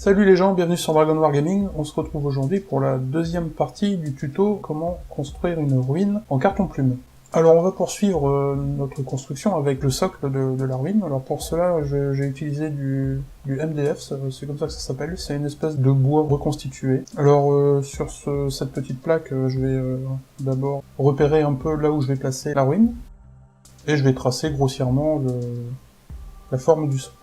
Salut les gens, bienvenue sur Dragon War Gaming. On se retrouve aujourd'hui pour la deuxième partie du tuto comment construire une ruine en carton plume. Alors on va poursuivre notre construction avec le socle de la ruine. Alors pour cela j'ai utilisé du MDF, c'est comme ça que ça s'appelle, c'est une espèce de bois reconstitué. Alors sur cette petite plaque, je vais d'abord repérer un peu là où je vais placer la ruine, et je vais tracer grossièrement la forme du socle.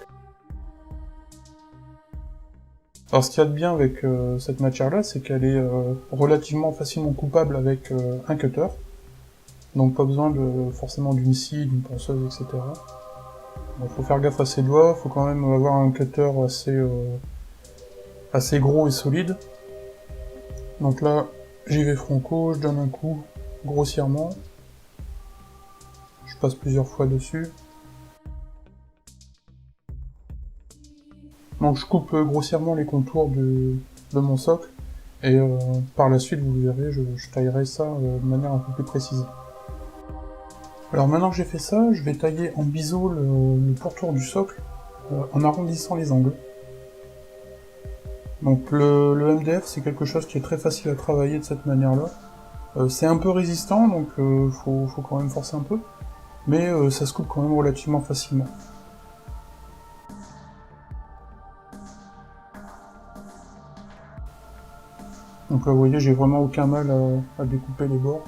Alors ce qu'il y a de bien avec cette matière-là, c'est qu'elle est relativement facilement coupable avec un cutter. Donc pas besoin forcément d'une scie, d'une ponceuse, etc. Il faut faire gaffe à ses doigts, faut quand même avoir un cutter assez gros et solide. Donc là, j'y vais franco, je donne un coup grossièrement. Je passe plusieurs fois dessus. Donc je coupe grossièrement les contours de mon socle, et par la suite, vous verrez, je taillerai ça de manière un peu plus précise. Alors maintenant que j'ai fait ça, je vais tailler en biseau le pourtour du socle, en arrondissant les angles. Donc le MDF, c'est quelque chose qui est très facile à travailler de cette manière-là. C'est un peu résistant, donc faut quand même forcer un peu, mais ça se coupe quand même relativement facilement. Donc là, vous voyez, j'ai vraiment aucun mal à découper les bords.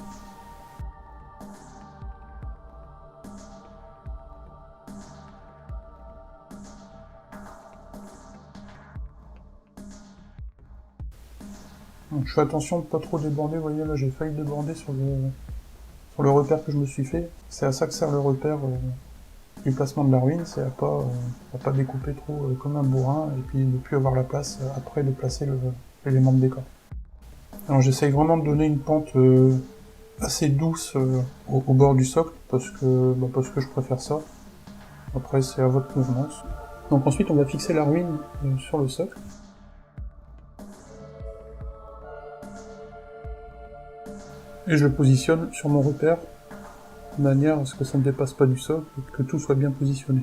Donc je fais attention de pas trop déborder, vous voyez, là j'ai failli déborder sur le repère que je me suis fait. C'est à ça que sert le repère du placement de la ruine, c'est à pas découper trop comme un bourrin, et puis ne plus avoir la place après de placer l'élément de décor. Alors j'essaye vraiment de donner une pente assez douce au bord du socle, parce que je préfère ça. Après c'est à votre convenance. Donc ensuite on va fixer la ruine sur le socle. Et je le positionne sur mon repère, de manière à ce que ça ne dépasse pas du socle et que tout soit bien positionné.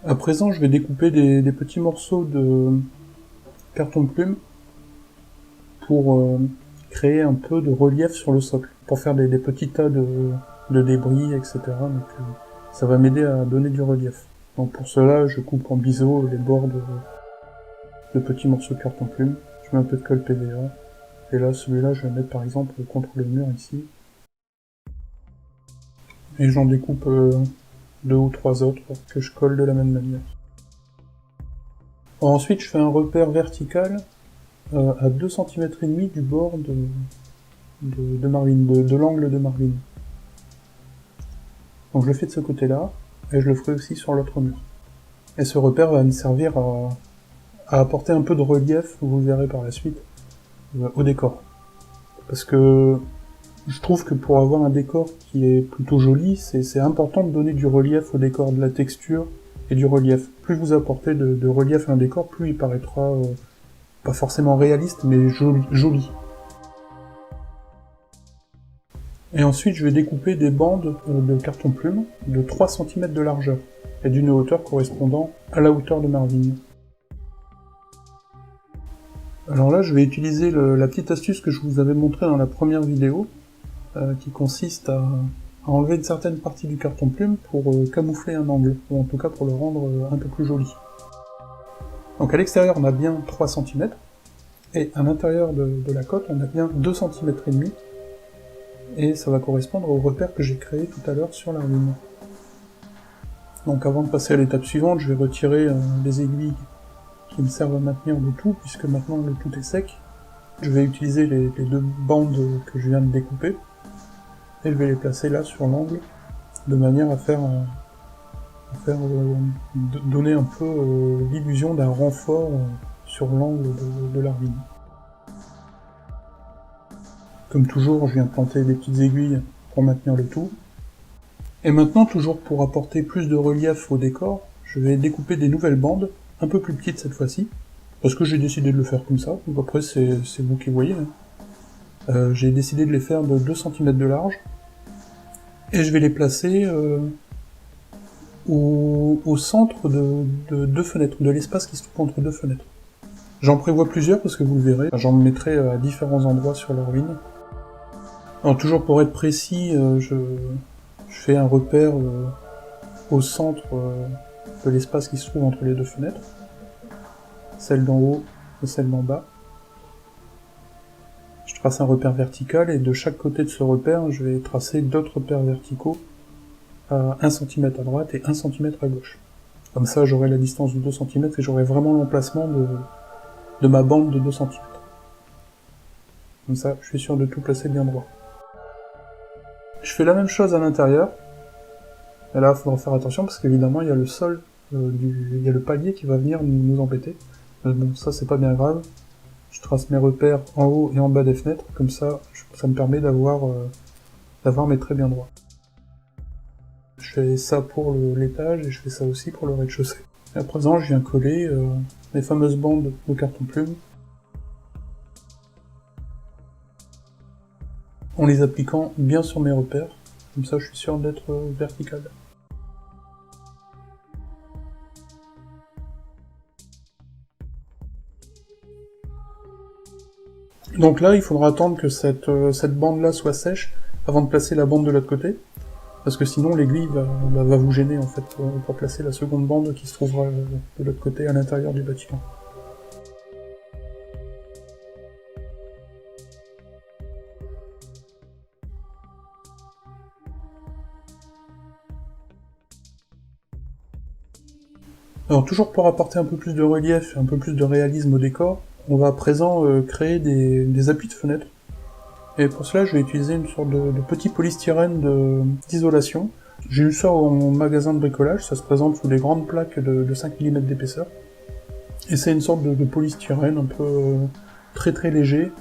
À présent, je vais découper des petits morceaux de carton plume pour créer un peu de relief sur le socle, pour faire des petits tas de débris, etc. Donc ça va m'aider à donner du relief. Donc pour cela, je coupe en biseau les bords de petits morceaux de carton plume. Je mets un peu de colle PVA. Et là, celui-là, je vais le mettre par exemple contre le mur ici. Et j'en découpe 2 ou 3 autres que je colle de la même manière. Alors ensuite, je fais un repère vertical à 2 cm et demi du bord de Marvin, de l'angle de Marvin. Donc je le fais de ce côté-là, et je le ferai aussi sur l'autre mur. Et ce repère va me servir à apporter un peu de relief, vous le verrez par la suite, au décor. Parce que je trouve que pour avoir un décor qui est plutôt joli, c'est important de donner du relief au décor, de la texture et du relief. Plus vous apportez de relief à un décor, plus il paraîtra pas forcément réaliste, mais joli. Et ensuite, je vais découper des bandes de carton plume de 3 cm de largeur, et d'une hauteur correspondant à la hauteur de Marvin. Alors là, je vais utiliser la petite astuce que je vous avais montrée dans la première vidéo, qui consiste à enlever une certaine partie du carton plume pour camoufler un angle, ou en tout cas pour le rendre un peu plus joli. Donc à l'extérieur, on a bien 3 cm, et à l'intérieur de la cote, on a bien 2 cm et demi, et ça va correspondre au repère que j'ai créé tout à l'heure sur la ruine. Donc avant de passer à l'étape suivante, je vais retirer les aiguilles qui me servent à maintenir le tout, puisque maintenant le tout est sec. Je vais utiliser les 2 bandes que je viens de découper, et je vais les placer là sur l'angle, de manière à donner un peu l'illusion d'un renfort sur l'angle de la ruine. Comme toujours, je viens planter des petites aiguilles pour maintenir le tout. Et maintenant, toujours pour apporter plus de relief au décor, je vais découper des nouvelles bandes, un peu plus petites cette fois-ci, parce que j'ai décidé de le faire comme ça, donc après c'est vous qui voyez. J'ai décidé de les faire de 2 cm de large, et je vais les placer au centre de 2 fenêtres, de l'espace qui se trouve entre 2 fenêtres. J'en prévois plusieurs parce que vous le verrez, j'en mettrai à différents endroits sur la ruine. Alors toujours pour être précis, je fais un repère au centre de l'espace qui se trouve entre les deux fenêtres, celle d'en haut et celle d'en bas. Je trace un repère vertical et de chaque côté de ce repère, je vais tracer d'autres repères verticaux à 1 cm à droite et 1 cm à gauche. Comme ça, j'aurai la distance de 2 cm et j'aurai vraiment l'emplacement de ma bande de 2 cm. Comme ça, je suis sûr de tout placer bien droit. Je fais la même chose à l'intérieur. Et là, il faudra faire attention parce qu'évidemment, il y a le sol, il y a le palier qui va venir nous embêter. Mais bon, ça c'est pas bien grave. Je trace mes repères en haut et en bas des fenêtres, comme ça, ça me permet d'avoir mes traits bien droits. Je fais ça pour l'étage et je fais ça aussi pour le rez-de-chaussée. Et à présent, je viens coller les fameuses bandes de carton plume en les appliquant bien sur mes repères, comme ça je suis sûr d'être vertical. Donc là, il faudra attendre que cette bande-là soit sèche avant de placer la bande de l'autre côté, parce que sinon l'aiguille va vous gêner en fait pour placer la seconde bande qui se trouvera de l'autre côté à l'intérieur du bâtiment. Alors toujours pour apporter un peu plus de relief et un peu plus de réalisme au décor, on va à présent créer des appuis de fenêtres. Et pour cela, je vais utiliser une sorte de petit polystyrène d'isolation. J'ai eu ça en magasin de bricolage, ça se présente sous des grandes plaques de 5 mm d'épaisseur. Et c'est une sorte de polystyrène un peu très très léger,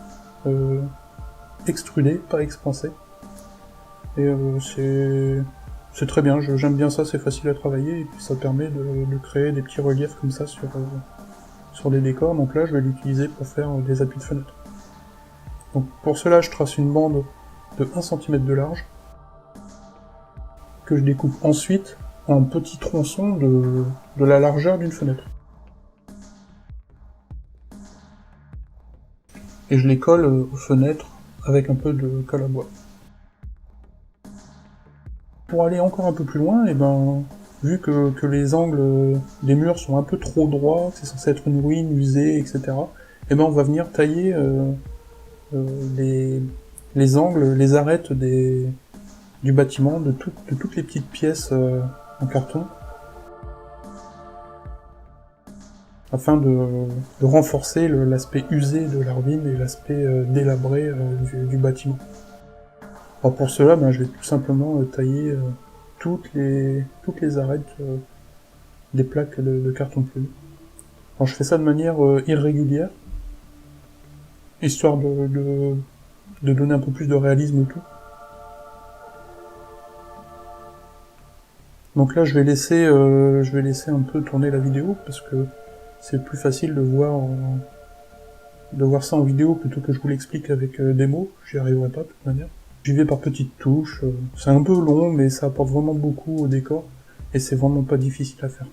extrudé, pas expansé. Et c'est très bien, j'aime bien ça, c'est facile à travailler, et puis ça permet de créer des petits reliefs comme ça sur les décors. Donc là, je vais l'utiliser pour faire des appuis de fenêtre. Donc pour cela, je trace une bande de 1 cm de large, que je découpe ensuite en petits tronçons de la largeur d'une fenêtre. Et je les colle aux fenêtres avec un peu de colle à bois. Pour aller encore un peu plus loin, et vu que les angles des murs sont un peu trop droits, que c'est censé être une ruine usée, etc., on va venir tailler les angles, les arêtes du bâtiment, de toutes les petites pièces en carton, afin de renforcer l'aspect usé de la ruine et l'aspect délabré du bâtiment. Alors pour cela, je vais tout simplement tailler toutes les arêtes des plaques de carton plume. Alors je fais ça de manière irrégulière, histoire de donner un peu plus de réalisme au tout. Donc là, je vais laisser un peu tourner la vidéo parce que c'est plus facile de voir ça en vidéo plutôt que je vous l'explique avec des mots. J'y arriverai pas de toute manière. J'y vais par petites touches. C'est un peu long, mais ça apporte vraiment beaucoup au décor et c'est vraiment pas difficile à faire.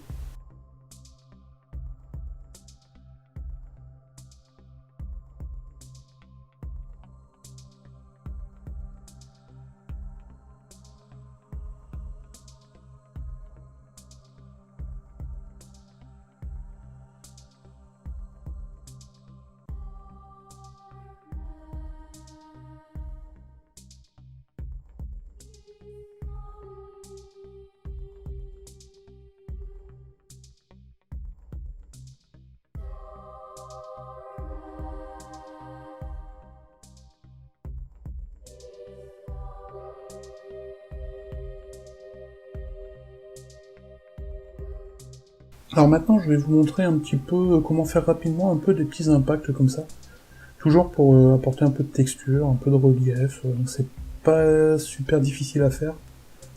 Alors maintenant, je vais vous montrer un petit peu comment faire rapidement un peu des petits impacts comme ça. Toujours pour apporter un peu de texture, un peu de relief. C'est pas super difficile à faire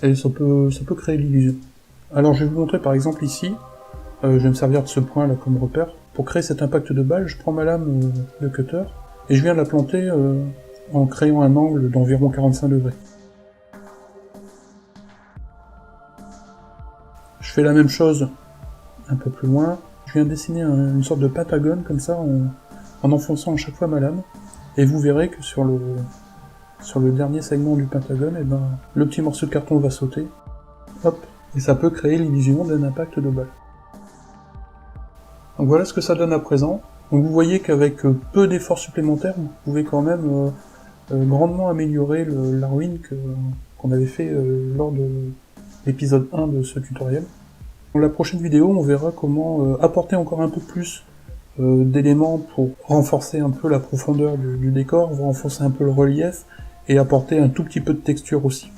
et ça peut créer l'illusion. Alors je vais vous montrer par exemple ici, je vais me servir de ce point là comme repère. Pour créer cet impact de balle, je prends ma lame de cutter et je viens la planter en créant un angle d'environ 45 degrés. Je fais la même chose un peu plus loin, je viens dessiner une sorte de pentagone comme ça en enfonçant à chaque fois ma lame, et vous verrez que sur le dernier segment du pentagone, et ben, le petit morceau de carton va sauter, hop, et ça peut créer l'illusion d'un impact de balle. Donc voilà ce que ça donne à présent. Donc vous voyez qu'avec peu d'efforts supplémentaires, vous pouvez quand même grandement améliorer la ruine qu'on avait fait lors de l'épisode 1 de ce tutoriel. Dans la prochaine vidéo, on verra comment apporter encore un peu plus d'éléments pour renforcer un peu la profondeur du décor, renforcer un peu le relief, et apporter un tout petit peu de texture aussi.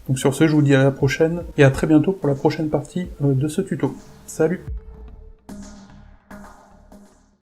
Donc sur ce, je vous dis à la prochaine, et à très bientôt pour la prochaine partie de ce tuto. Salut!